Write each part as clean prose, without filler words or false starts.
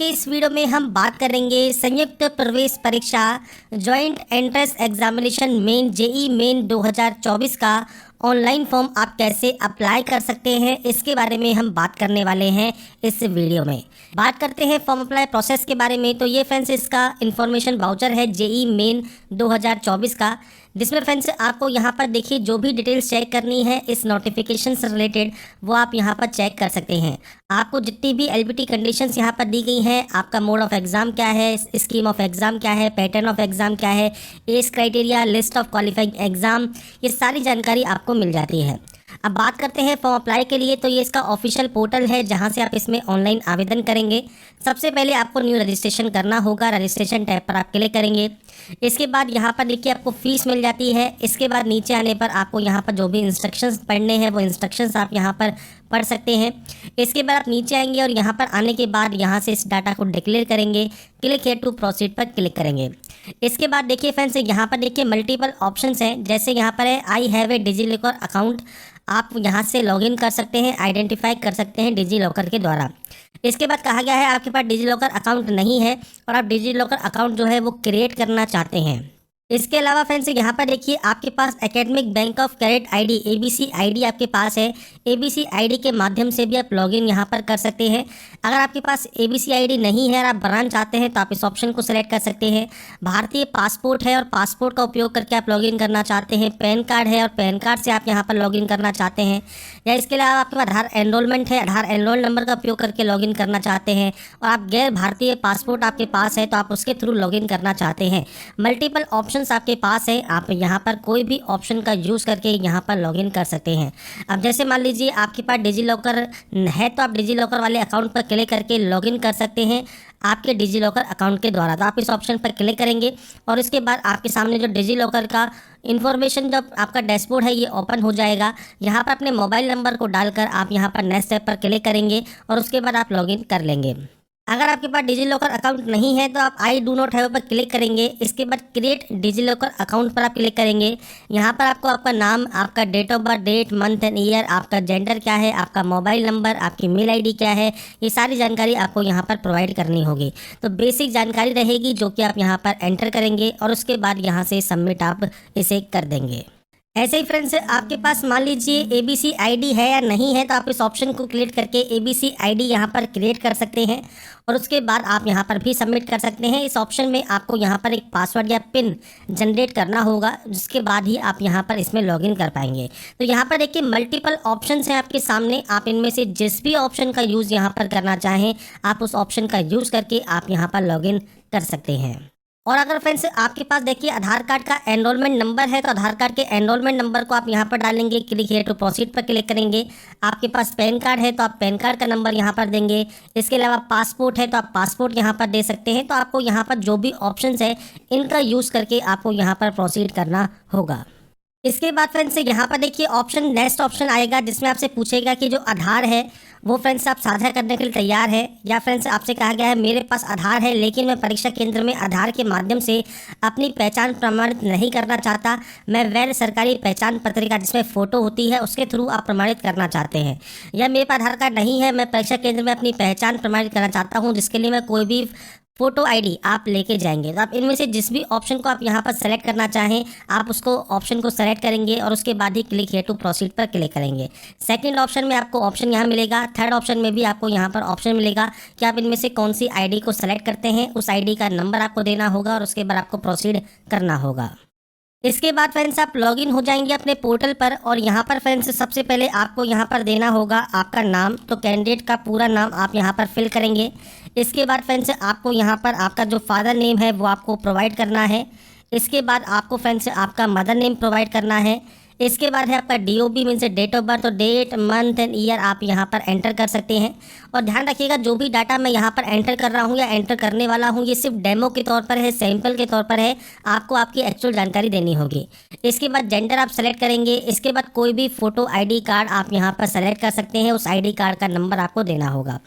के इस वीडियो में हम बात करेंगे संयुक्त प्रवेश परीक्षा joint entrance examination main JEE main 2024 का ऑनलाइन फॉर्म आप कैसे अप्लाई कर सकते हैं, इसके बारे में हम बात करने वाले हैं इस वीडियो में। बात करते हैं फॉर्म अप्लाई प्रोसेस के बारे में। तो ये फ्रेंड्स इसका इन्फॉर्मेशन वाउचर है जेई मेन 2024 का, जिसमें फ्रेंड्स आपको यहाँ पर देखिए जो भी डिटेल्स चेक करनी है इस नोटिफिकेशन से रिलेटेड वो आप यहाँ पर चेक कर सकते हैं। आपको जितनी भी एलिजिबिलिटी कंडीशंस यहाँ पर दी गई हैं, आपका मोड ऑफ एग्जाम क्या है, स्कीम ऑफ एग्जाम क्या है, पैटर्न ऑफ एग्जाम क्या है, age criteria, list of qualifying exam, ये सारी जानकारी आपको मिल जाती है। अब बात करते हैं फॉर्म अप्लाई के लिए। तो ये इसका ऑफिशियल पोर्टल है जहां से आप इसमें ऑनलाइन आवेदन करेंगे। सबसे पहले आपको न्यू रजिस्ट्रेशन करना होगा। रजिस्ट्रेशन टैब पर आप क्लिक करेंगे। इसके बाद यहाँ पर देखिए आपको फीस मिल जाती है। इसके बाद नीचे आने पर आपको यहाँ पर जो भी इंस्ट्रक्शंस पढ़ने हैं वो इंस्ट्रक्शंस आप यहाँ पर पढ़ सकते हैं। इसके बाद आप नीचे आएंगे और यहाँ पर आने के बाद यहाँ से इस डाटा को डिक्लेयर करेंगे। क्लिक हियर टू प्रोसीड पर क्लिक करेंगे। इसके बाद देखिए फ्रेंड्स यहाँ पर देखिए मल्टीपल ऑप्शंस हैं। जैसे यहाँ पर है I have a DigiLocker account, आप यहाँ से लॉगिन कर सकते हैं, आइडेंटिफाई कर सकते हैं डिजी लॉकर के द्वारा। इसके बाद कहा गया है आपके पास डिजी लॉकर अकाउंट नहीं है और आप डिजी लॉकर अकाउंट जो है वो क्रिएट करना चाहते हैं। इसके अलावा फ्रेंड्स यहाँ पर देखिए आपके पास academic bank of credit ID ABC ID आपके पास है। एबीसी आईडी के माध्यम से भी आप लॉगिन यहाँ पर कर सकते हैं। अगर आपके पास एबीसी आईडी नहीं है और आप बनाना चाहते हैं तो आप इस ऑप्शन को सिलेक्ट कर सकते हैं। भारतीय पासपोर्ट है और पासपोर्ट का उपयोग करके आप लॉगिन करना चाहते हैं। पैन कार्ड है और पैन कार्ड से आप यहाँ पर लॉगिन करना चाहते हैं। या इसके अलावा आपके पास आधार एनरोलमेंट है, आधार एनरोल नंबर का उपयोग करके लॉगिन करना चाहते हैं। और आप गैर भारतीय पासपोर्ट आपके पास है तो आप उसके थ्रू लॉगिन करना चाहते हैं। मल्टीपल ऑप्शन आपके पास है, आप यहाँ पर कोई भी ऑप्शन का यूज़ करके यहाँ पर लॉगिन कर सकते हैं। अब जैसे मान लीजिए आपके पास डिजी लॉकर है तो आप डिजी लॉकर वाले अकाउंट पर क्लिक करके लॉगिन कर सकते हैं आपके डिजी लॉकर अकाउंट के द्वारा। तो आप इस ऑप्शन पर क्लिक करेंगे और इसके बाद आपके सामने जो डिजी लॉकर का इन्फॉर्मेशन जब आपका डैशबोर्ड है ये ओपन हो जाएगा। यहाँ पर अपने मोबाइल नंबर को डालकर आप यहाँ पर नेक्स्ट स्टेप पर क्लिक करेंगे और उसके बाद आप लॉगिन कर लेंगे। अगर आपके पास डिजी लॉकर अकाउंट नहीं है तो आप आई डू नॉट हैव पर क्लिक करेंगे। इसके बाद क्रिएट डिजी लॉकर अकाउंट पर आप क्लिक करेंगे। यहाँ पर आपको आपका नाम, आपका date of birth, date, month and year, आपका जेंडर क्या है, आपका मोबाइल नंबर, आपकी मेल आईडी क्या है, ये सारी जानकारी आपको यहाँ पर प्रोवाइड करनी होगी। तो बेसिक जानकारी रहेगी जो कि आप यहाँ पर एंटर करेंगे और उसके बाद यहाँ से सबमिट आप इसे कर देंगे। ऐसे ही फ्रेंड्स आपके पास मान लीजिए एबीसी आईडी है या नहीं है तो आप इस ऑप्शन को क्लिक करके एबीसी आईडी यहाँ पर क्रिएट कर सकते हैं और उसके बाद आप यहाँ पर भी सबमिट कर सकते हैं। इस ऑप्शन में आपको यहाँ पर एक पासवर्ड या पिन जनरेट करना होगा, जिसके बाद ही आप यहाँ पर इसमें लॉगिन कर पाएंगे। तो यहाँ पर देखिए मल्टीपल ऑप्शंस हैं आपके सामने, आप इनमें से जिस भी ऑप्शन का यूज़ यहाँ पर करना चाहें आप उस ऑप्शन का यूज़ करके आप यहाँ पर लॉगिन कर सकते हैं। और अगर फ्रेंड्स आपके पास देखिए आधार कार्ड का एनरोलमेंट नंबर है तो आधार कार्ड के एनरोलमेंट नंबर को आप यहाँ पर डालेंगे। क्लिक हियर टू प्रोसीड पर क्लिक करेंगे। आपके पास पैन कार्ड है तो आप पैन कार्ड का नंबर यहाँ पर देंगे। इसके अलावा पासपोर्ट है तो आप पासपोर्ट यहाँ पर दे सकते हैं। तो आपको यहाँ पर जो भी ऑप्शंस है इनका यूज़ करके आपको यहाँ पर प्रोसीड करना होगा। इसके बाद फ्रेंड्स यहाँ पर देखिए ऑप्शन नेक्स्ट ऑप्शन आएगा जिसमें आपसे पूछेगा कि जो आधार है वो फ्रेंड्स आप साझा करने के लिए तैयार है या फ्रेंड्स आपसे कहा गया है मेरे पास आधार है लेकिन मैं परीक्षा केंद्र में आधार के माध्यम से अपनी पहचान प्रमाणित नहीं करना चाहता, मैं वैध सरकारी पहचान पत्रिका जिसमें फ़ोटो होती है उसके थ्रू आप प्रमाणित करना चाहते हैं। या मेरे पास आधार कार्ड नहीं है, मैं परीक्षा केंद्र में अपनी पहचान प्रमाणित करना चाहता हूँ जिसके लिए मैं कोई भी फोटो आईडी आप लेके जाएंगे। तो आप इनमें से जिस भी ऑप्शन को आप यहाँ पर सेलेक्ट करना चाहें आप उसको ऑप्शन को सेलेक्ट करेंगे और उसके बाद ही क्लिक हियर टू प्रोसीड पर क्लिक करेंगे। सेकंड ऑप्शन में आपको ऑप्शन यहाँ मिलेगा। थर्ड ऑप्शन में भी आपको यहाँ पर ऑप्शन मिलेगा कि आप इनमें से कौन सी आईडी को सेलेक्ट करते हैं, उस आईडी का नंबर आपको देना होगा और उसके बाद आपको प्रोसीड करना होगा। इसके बाद फ्रेंड्स आप लॉगिन हो जाएंगे अपने पोर्टल पर और यहाँ पर फ्रेंड्स सबसे पहले आपको यहाँ पर देना होगा आपका नाम। तो कैंडिडेट का पूरा नाम आप यहाँ पर फिल करेंगे। इसके बाद फ्रेंड्स आपको यहाँ पर आपका जो फादर नेम है वो आपको प्रोवाइड करना है। इसके बाद आपको फ्रेंड्स आपका मदर नेम प्रोवाइड करना है। इसके बाद है आपका DOB means date of birth, तो डेट, मंथ एंड ईयर आप यहाँ पर एंटर कर सकते हैं। और ध्यान रखिएगा जो भी डाटा मैं यहाँ पर एंटर कर रहा हूँ या एंटर करने वाला हूँ ये सिर्फ डेमो के तौर पर है, सैंपल के तौर पर है, आपको आपकी एक्चुअल जानकारी देनी होगी। इसके बाद जेंडर आप सेलेक्ट करेंगे। इसके बाद कोई भी फ़ोटो ID कार्ड आप यहाँ पर सेलेक्ट कर सकते हैं, उस ID कार्ड का नंबर आपको देना होगा।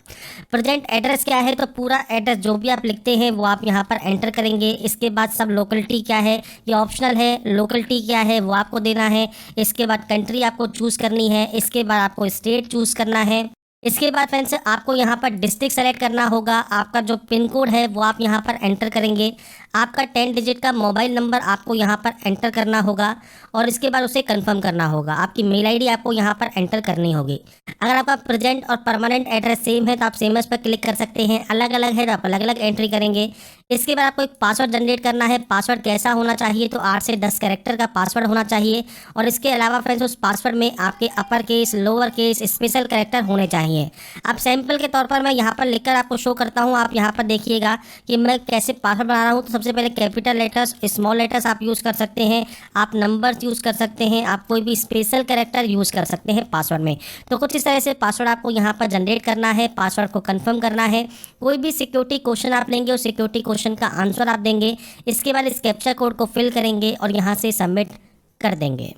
प्रेजेंट एड्रेस क्या है तो पूरा एड्रेस जो भी आप लिखते हैं वो आप यहाँ पर एंटर करेंगे। इसके बाद सब लोकेलिटी क्या है ये ऑप्शनल है, लोकेलिटी क्या है वो आपको देना है। इसके बाद कंट्री आपको चूज़ करनी है। इसके बाद आपको स्टेट चूज़ करना है। इसके बाद फ्रेंड्स आपको यहाँ पर डिस्ट्रिक्ट सेलेक्ट करना होगा, आपका जो पिन कोड है वो आप यहाँ पर एंटर करेंगे, आपका 10 डिजिट का मोबाइल नंबर आपको यहाँ पर एंटर करना होगा और इसके बाद उसे कंफर्म करना होगा। आपकी मेल आईडी आपको यहाँ पर एंटर करनी होगी। अगर आपका प्रेजेंट और परमानेंट एड्रेस सेम है तो आप सेम एस पर क्लिक कर सकते हैं, अलग अलग है तो आप अलग अलग एंट्री करेंगे। इसके बाद आपको एक पासवर्ड जनरेट करना है। पासवर्ड कैसा होना चाहिए, तो 8 से 10 कैरेक्टर का पासवर्ड होना चाहिए और इसके अलावा फ्रेंड्स उस पासवर्ड में आपके upper case, lower case, special character होने चाहिए। अब सैंपल के तौर पर मैं यहाँ पर लिखकर आपको शो करता हूँ। आप यहाँ पर देखिएगा कि मैं कैसे पासवर्ड बना रहा हूँ। तो सबसे पहले कैपिटल लेटर्स, स्मॉल लेटर्स आप यूज़ कर सकते हैं, आप नंबर्स यूज़ कर सकते हैं, आप कोई भी स्पेशल कैरेक्टर यूज़ कर सकते हैं पासवर्ड में। तो कुछ इस तरह से पासवर्ड आपको यहाँ पर जनरेट करना है, पासवर्ड को कंफर्म करना है। कोई भी सिक्योरिटी क्वेश्चन आप लेंगे, उस सिक्योरिटी क्वेश्चन का आंसर आप देंगे। इसके बाद इस कैप्चा कोड को फिल करेंगे और यहाँ से सबमिट कर देंगे।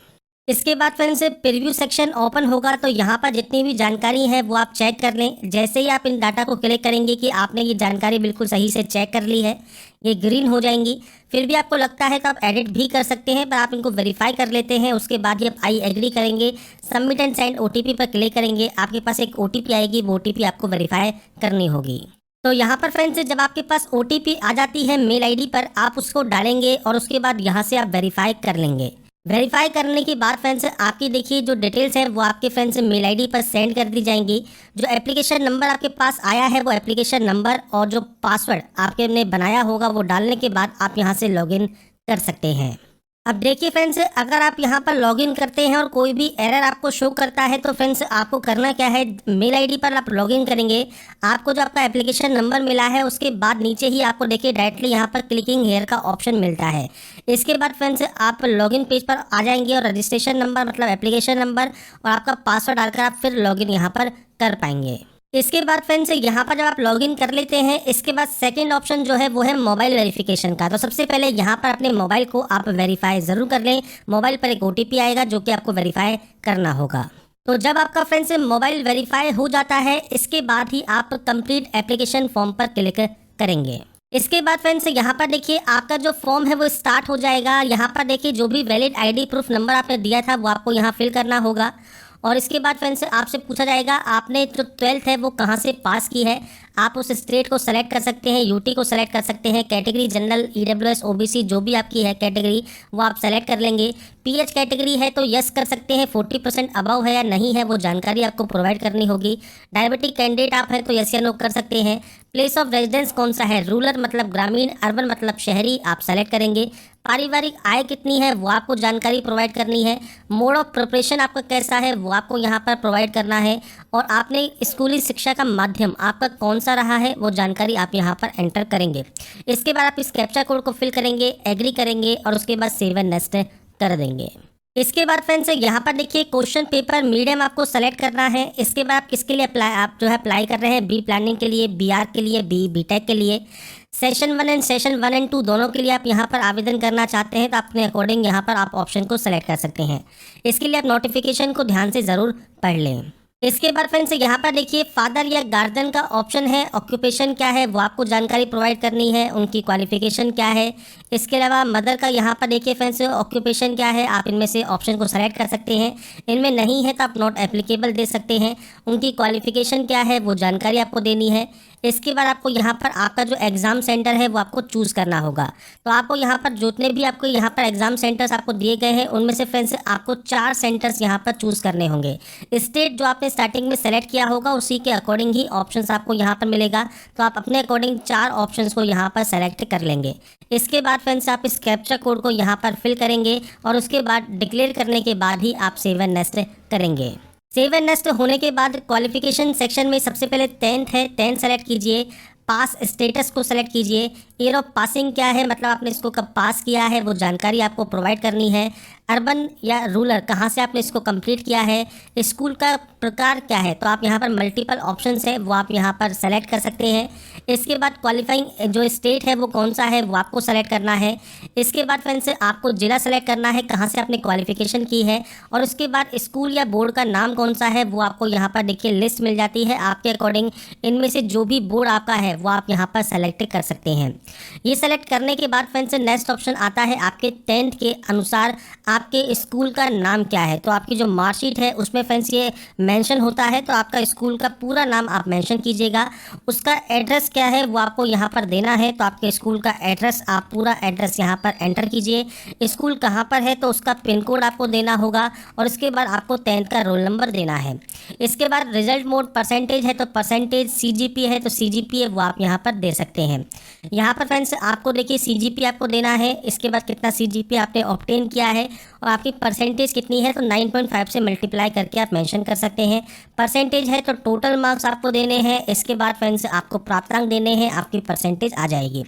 इसके बाद फ्रेंड्स प्रीव्यू सेक्शन ओपन होगा, तो यहाँ पर जितनी भी जानकारी है वो आप चेक कर लें। जैसे ही आप इन डाटा को क्लिक करेंगे कि आपने ये जानकारी बिल्कुल सही से चेक कर ली है, ये ग्रीन हो जाएंगी। फिर भी आपको लगता है तो आप एडिट भी कर सकते हैं, पर आप इनको वेरीफाई कर लेते हैं। उसके बाद ये आई एग्री करेंगे, सबमिट एंड सेंड ओटीपी पर क्लिक करेंगे। आपके पास एक ओटीपी आएगी, वो ओटीपी आपको वेरीफाई करनी होगी। तो यहाँ पर फ्रेंड्स जब आपके पास ओटीपी आ जाती है मेल आईडी पर, आप उसको डालेंगे और उसके बाद यहाँ से आप वेरीफाई कर लेंगे। वेरीफाई करने के बाद फ्रेंड्स आपकी देखिए जो डिटेल्स है वो आपके फ्रेंड्स मेल आईडी पर सेंड कर दी जाएंगी। जो एप्लीकेशन नंबर आपके पास आया है वो एप्लीकेशन नंबर और जो पासवर्ड आपके ने बनाया होगा वो डालने के बाद आप यहाँ से लॉगिन कर सकते हैं। अब देखिए फ्रेंड्स, अगर आप यहाँ पर लॉगिन करते हैं और कोई भी एरर आपको शो करता है तो फ्रेंड्स आपको करना क्या है, मेल आईडी पर आप लॉगिन करेंगे। आपको जो आपका एप्लीकेशन नंबर मिला है उसके बाद नीचे ही आपको देखिए डायरेक्टली यहाँ पर क्लिकिंग हेयर का ऑप्शन मिलता है। इसके बाद फ्रेंड्स आप लॉगिन पेज पर आ जाएंगे और रजिस्ट्रेशन नंबर मतलब एप्लीकेशन नंबर और आपका पासवर्ड डालकर आप फिर लॉगिन यहाँ पर कर पाएंगे। इसके बाद फ्रेंड्स यहाँ पर जब आप लॉगिन कर लेते हैं, इसके बाद सेकंड ऑप्शन जो है वो है मोबाइल वेरिफिकेशन का। तो सबसे पहले यहाँ पर अपने मोबाइल को आप वेरीफाई ज़रूर कर लें। मोबाइल पर एक ओटीपी आएगा जो कि आपको वेरीफाई करना होगा। तो जब आपका फ्रेंड्स मोबाइल वेरीफाई हो जाता है, इसके बाद ही आप कंप्लीट एप्लीकेशन फॉर्म पर क्लिक करेंगे। इसके बाद फ्रेंड्स यहाँ पर देखिए आपका जो फॉर्म है वो स्टार्ट हो जाएगा। यहाँ पर देखिए जो भी वैलिड आईडी प्रूफ नंबर आपने दिया था वो आपको यहाँ फिल करना होगा और इसके बाद फ्रेंड्स आपसे पूछा जाएगा आपने जो 12th है वो कहाँ से पास की है। आप उस स्टेट को सेलेक्ट कर सकते हैं, यूटी को सेलेक्ट कर सकते हैं, कैटेगरी जनरल, ईडब्ल्यूएस, ओबीसी जो भी आपकी है कैटेगरी वो आप सेलेक्ट कर लेंगे। पीएच कैटेगरी है तो यस कर सकते हैं, 40% अबव है या नहीं है वो जानकारी आपको प्रोवाइड करनी होगी। डायबिटिक कैंडिडेट आप हैं तो यस या नो कर सकते हैं। प्लेस ऑफ रेजिडेंस कौन सा है, रूरल मतलब ग्रामीण, अर्बन मतलब शहरी, आप सेलेक्ट करेंगे। पारिवारिक आय कितनी है वो आपको जानकारी प्रोवाइड करनी है। मोड ऑफ प्रिपरेशन आपका कैसा है वो आपको यहाँ पर प्रोवाइड करना है और आपने स्कूली शिक्षा का माध्यम आपका कौन सा रहा है वो जानकारी आप यहाँ पर एंटर करेंगे। इसके बाद आप इस कैप्चा कोड को फिल करेंगे, एग्री करेंगे और उसके बाद सेव एंड नेक्स्ट कर देंगे। इसके बाद फ्रेंड्स यहाँ पर देखिए क्वेश्चन पेपर मीडियम आपको सेलेक्ट करना है। इसके बाद आप किसके लिए अप्लाई कर रहे हैं, बी प्लानिंग के लिए, बीआर के लिए, बीटेक के लिए, सेशन 1 एंड सेशन 1 एंड 2 दोनों के लिए आप यहाँ पर आवेदन करना चाहते हैं तो अपने अकॉर्डिंग यहाँ पर आप ऑप्शन को सेलेक्ट कर सकते हैं। इसके लिए आप नोटिफिकेशन को ध्यान से ज़रूर पढ़ लें। इसके बाद फ्रेंड्स यहाँ पर देखिए फादर या गार्जियन का ऑप्शन है। ऑक्यूपेशन क्या है वो आपको जानकारी प्रोवाइड करनी है, उनकी क्वालिफिकेशन क्या है। इसके अलावा मदर का यहाँ पर देखिए फ्रेंड्स ऑक्यूपेशन क्या है, आप इनमें से ऑप्शन को सेलेक्ट कर सकते हैं। इनमें नहीं है तो आप नॉट एप्लीकेबल दे सकते हैं। उनकी क्वालिफिकेशन क्या है वो जानकारी आपको देनी है। इसके बाद आपको यहाँ पर आपका जो एग्ज़ाम सेंटर है वो आपको चूज़ करना होगा। तो आपको यहाँ पर जितने भी आपको यहाँ पर एग्ज़ाम सेंटर्स आपको दिए गए हैं उनमें से फ्रेंड्स आपको 4 सेंटर्स यहाँ पर चूज़ करने होंगे। स्टेट जो आपने स्टार्टिंग में सेलेक्ट किया होगा उसी के अकॉर्डिंग ही ऑप्शंस आपको यहाँ पर मिलेगा। तो आप अपने अकॉर्डिंग 4 ऑप्शंस को यहाँ पर सेलेक्ट कर लेंगे। इसके बाद फ्रेंड्स आप इस कैप्चा कोड को यहाँ पर फिल करेंगे और उसके बाद डिक्लेयर करने के बाद ही आप सेव एंड नेक्स्ट करेंगे। सेव एंड नेक्स्ट होने के बाद क्वालिफिकेशन सेक्शन में सबसे पहले 10th है, 10 सेलेक्ट कीजिए। पास स्टेटस को सेलेक्ट कीजिए। ईयर ऑफ पासिंग क्या है, मतलब आपने इसको कब पास किया है वो जानकारी आपको प्रोवाइड करनी है। अर्बन या रूरल कहाँ से आपने इसको कंप्लीट किया है। स्कूल का प्रकार क्या है, तो आप यहाँ पर मल्टीपल ऑप्शंस है वो आप यहाँ पर सेलेक्ट कर सकते हैं। इसके बाद क्वालिफाइंग जो स्टेट है वो कौन सा है वो आपको सेलेक्ट करना है। इसके बाद फ्रेंड्स आपको ज़िला सेलेक्ट करना है कहाँ से आपने क्वालिफिकेशन की है और उसके बाद स्कूल या बोर्ड का नाम कौन सा है वो आपको यहाँ पर देखिए लिस्ट मिल जाती है आपके अकॉर्डिंग। इनमें से जो भी बोर्ड आपका है वो आप यहाँ पर सेलेक्ट कर सकते हैं। ये सेलेक्ट करने के बाद फ्रेंड्स नेक्स्ट ऑप्शन आता है आपके 10th के अनुसार आपके स्कूल का नाम क्या है। तो आपकी जो मार्कशीट है उसमें फ्रेंड्स ये मेंशन होता है, तो आपका स्कूल का पूरा नाम आप मेंशन कीजिएगा। उसका एड्रेस क्या है वो आपको यहाँ पर देना है, तो आपके स्कूल का एड्रेस आप पूरा एड्रेस यहाँ पर एंटर कीजिए। स्कूल कहाँ पर है तो उसका पिन कोड आपको देना होगा और इसके बाद आपको 10th का रोल नंबर देना है। इसके बाद रिजल्ट मोड परसेंटेज है तो परसेंटेज, सीजीपीए है तो सीजीपीए वो आप यहाँ पर दे सकते हैं। यहाँ पर फ्रेंड्स आपको देखिए सीजीपीए आपको देना है, इसके बाद कितना सीजीपीए आपने ऑब्टेन किया है और आपकी परसेंटेज कितनी है तो 9.5 से मल्टीप्लाई करके आप मेंशन कर सकते हैं। परसेंटेज है तो टोटल मार्क्स आपको देने हैं, इसके बाद फ्रेंड्स आपको प्राप्तांक देने हैं, आपकी परसेंटेज आ जाएगी।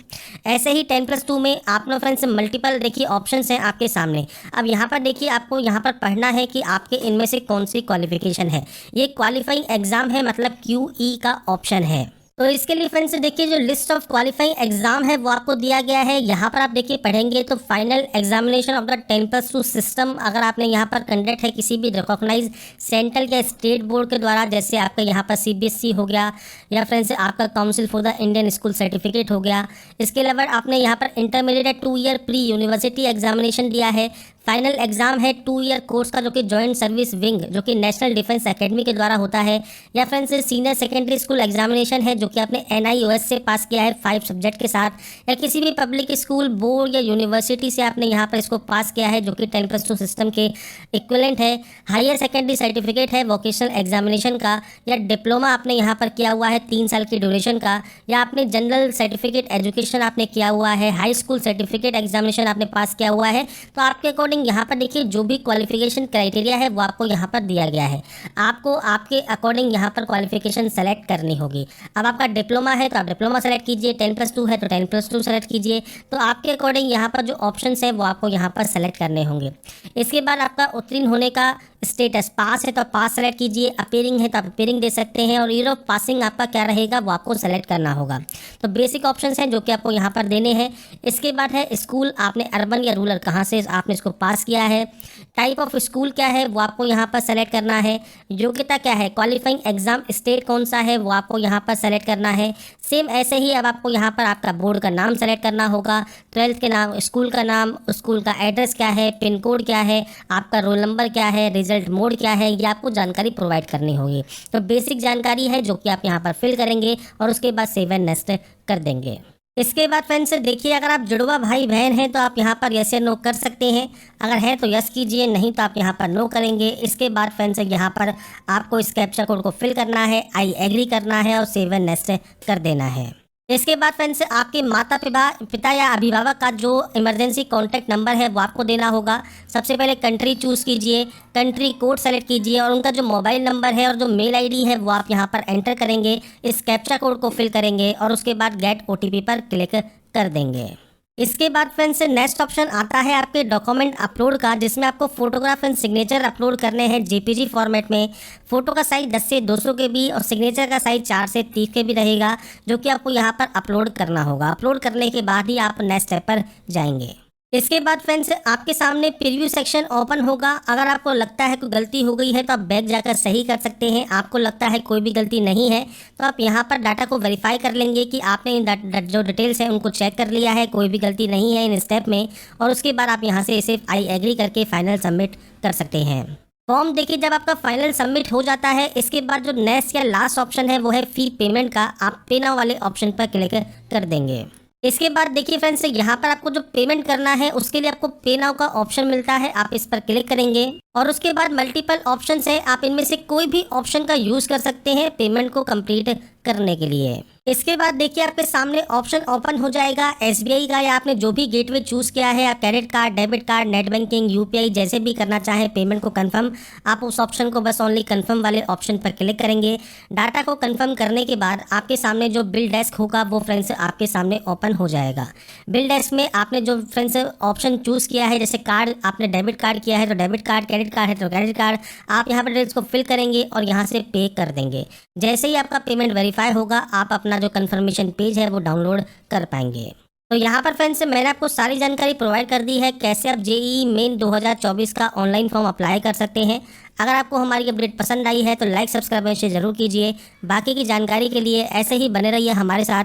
ऐसे ही 10+2 में आप लोग फ्रेंड्स मल्टीपल देखिए ऑप्शंस हैं आपके सामने। अब यहाँ पर देखिए आपको यहाँ पर पढ़ना है कि आपके इनमें से कौन सी क्वालिफिकेशन है। ये क्वालिफाइंग एग्जाम है, मतलब QE का ऑप्शन है। तो इसके लिए फ्रेंड्स देखिए जो लिस्ट ऑफ क्वालिफाइंग एग्जाम है वो आपको दिया गया है। यहाँ पर आप देखिए पढ़ेंगे तो final examination of the 10+2 system अगर आपने यहाँ पर कंडक्ट है किसी भी रिकॉग्नाइज सेंट्रल या स्टेट बोर्ड के द्वारा, जैसे आपका यहाँ पर CBSE हो गया या फ्रेंड्स आपका council for the Indian school certificate हो गया। इसके अलावा आपने यहाँ पर intermediate 2 year pre university examination दिया है। फाइनल एग्जाम है 2 ईयर कोर्स का जो कि जॉइंट सर्विस विंग जो कि नेशनल डिफेंस एकेडमी के द्वारा होता है, या friends senior secondary school examination है जो कि आपने NIOS से पास किया है 5 सब्जेक्ट के साथ, या किसी भी पब्लिक स्कूल बोर्ड या यूनिवर्सिटी से आपने यहाँ पर इसको पास किया है जो कि 10+2 सिस्टम के इक्विवेलेंट है। हायर सेकेंडरी सर्टिफिकेट है वोकेशनल एग्जामिनेशन का, या डिप्लोमा आपने यहाँ पर किया हुआ है 3 साल की ड्यूरेशन का, या आपने जनरल सर्टिफिकेट एजुकेशन आपने किया हुआ है, हाई स्कूल सर्टिफिकेट एग्जामिनेशन आपने पास किया हुआ है। तो आपके अकॉर्डिंग यहाँ पर देखिए जो भी क्वालिफिकेशन क्राइटेरिया है वो आपको यहाँ पर दिया गया है। आपको आपके अकॉर्डिंग यहाँ पर क्वालिफिकेशन सेलेक्ट करनी होगी। अब आपका डिप्लोमा है तो आप डिप्लोमा सेलेक्ट कीजिए, 10+2 है तो 10+2 सेलेक्ट कीजिए। तो आपके अकॉर्डिंग यहाँ पर जो ऑप्शंस है वो आपको यहाँ पर सेलेक्ट करने होंगे। इसके बाद आपका उत्तीर्ण होने का स्टेटस पास है तो पास सेलेक्ट कीजिए, अपीयरिंग है तो आप अपीयरिंग दे सकते हैं, और ईयर ऑफ पासिंग आपका क्या रहेगा वो आपको सेलेक्ट करना होगा। तो बेसिक ऑप्शंस हैं जो कि आपको यहाँ पर देने हैं। इसके बाद है स्कूल, आपने अर्बन या रूरल कहाँ से आपने इसको पास किया है। टाइप ऑफ स्कूल क्या है वो आपको यहाँ पर सेलेक्ट करना है। योग्यता क्या है, क्वालिफाइंग एग्जाम स्टेट कौन सा है वो आपको यहाँ पर सेलेक्ट करना है। सेम ऐसे ही अब आपको यहाँ पर आपका बोर्ड का नाम सेलेक्ट करना होगा, 12th के नाम, स्कूल का नाम, स्कूल का एड्रेस क्या है, पिन कोड क्या है, आपका रोल नंबर क्या है, रिजल्ट मोड क्या है, ये आपको जानकारी प्रोवाइड करनी होगी। तो बेसिक जानकारी है जो कि आप यहाँ पर फिल करेंगे और उसके बाद सेव एंड नेक्स्ट कर देंगे। इसके बाद फ्रेंड्स देखिए अगर आप जुड़वा भाई बहन हैं तो आप यहाँ पर यस या नो कर सकते हैं। अगर है तो यस कीजिए, नहीं तो आप यहाँ पर नो करेंगे। इसके बाद फ्रेंड्स यहाँ पर आपको इस कैप्चा कोड को फिल करना है, आई एग्री करना है और सेव एंड नेक्स्ट कर देना है। इसके बाद फ्रेंड्स आपके माता पिता या अभिभावक का जो इमरजेंसी कॉन्टैक्ट नंबर है वो आपको देना होगा। सबसे पहले कंट्री चूज़ कीजिए, कंट्री कोड सेलेक्ट कीजिए और उनका जो मोबाइल नंबर है और जो मेल आईडी है वो आप यहाँ पर एंटर करेंगे, इस कैप्चा कोड को फिल करेंगे और उसके बाद गेट OTP पर क्लिक कर देंगे। इसके बाद फ्रेंड्स नेक्स्ट ऑप्शन आता है आपके डॉक्यूमेंट अपलोड का, जिसमें आपको फोटोग्राफ एंड सिग्नेचर अपलोड करने हैं JPG फॉर्मेट में। फोटो का साइज 10 से 200 KB और सिग्नेचर का साइज 4 से 30 KB रहेगा, जो कि आपको यहाँ पर अपलोड करना होगा। अपलोड करने के बाद ही आप नेक्स्ट स्टेप पर जाएंगे। इसके बाद फ्रेंड्स आपके सामने प्रीव्यू सेक्शन ओपन होगा। अगर आपको लगता है कोई गलती हो गई है तो आप बैक जाकर सही कर सकते हैं। आपको लगता है कोई भी गलती नहीं है तो आप यहाँ पर डाटा को वेरीफाई कर लेंगे कि आपने इन जो डिटेल्स हैं उनको चेक कर लिया है, कोई भी गलती नहीं है इन स्टेप में, और उसके बाद आप यहाँ से इसे आई एग्री करके फाइनल सबमिट कर सकते हैं। फॉर्म देखिए जब आपका फाइनल सबमिट हो जाता है, इसके बाद जो नेक्स्ट या लास्ट ऑप्शन है वो है फी पेमेंट का। आप पे नाउ वाले ऑप्शन पर क्लिक कर देंगे। इसके बाद देखिए फ्रेंड्स यहाँ पर आपको जो पेमेंट करना है उसके लिए आपको पे नाउ का ऑप्शन मिलता है, आप इस पर क्लिक करेंगे और उसके बाद मल्टीपल ऑप्शंस है, आप इनमें से कोई भी ऑप्शन का यूज कर सकते हैं पेमेंट को कंप्लीट करने के लिए। इसके बाद देखिए आपके सामने ऑप्शन ओपन हो जाएगा SBI का, या आपने जो भी गेटवे चूज किया है, आप credit card, debit card, net banking, UPI जैसे भी करना चाहें पेमेंट को कंफर्म, आप उस ऑप्शन को बस ओनली कंफर्म वाले ऑप्शन पर क्लिक करेंगे। डाटा को कंफर्म करने के बाद आपके सामने जो बिल डेस्क होगा वो फ्रेंड्स आपके सामने ओपन हो जाएगा। बिल डेस्क में आपने जो फ्रेंड्स ऑप्शन चूज किया है, जैसे कार्ड आपने डेबिट कार्ड किया है तो डेबिट कार्ड, क्रेडिट कार्ड है तो क्रेडिट कार्ड, आप यहाँ पर डिटेल्स को फिल करेंगे और यहाँ से पे कर देंगे। जैसे ही आपका पेमेंट वेरीफाई होगा आप अपना जो कंफर्मेशन पेज है वो डाउनलोड कर पाएंगे। तो यहाँ पर फ्रेंड्स मैंने आपको सारी जानकारी प्रोवाइड कर दी है कैसे आप जेईई मेन 2024 का ऑनलाइन फॉर्म अप्लाई कर सकते हैं। अगर आपको हमारी अपडेट पसंद आई है तो लाइक सब्सक्राइब अवश्य जरूर कीजिए। बाकी की जानकारी के लिए ऐसे ही बने रहिए हमारे साथ।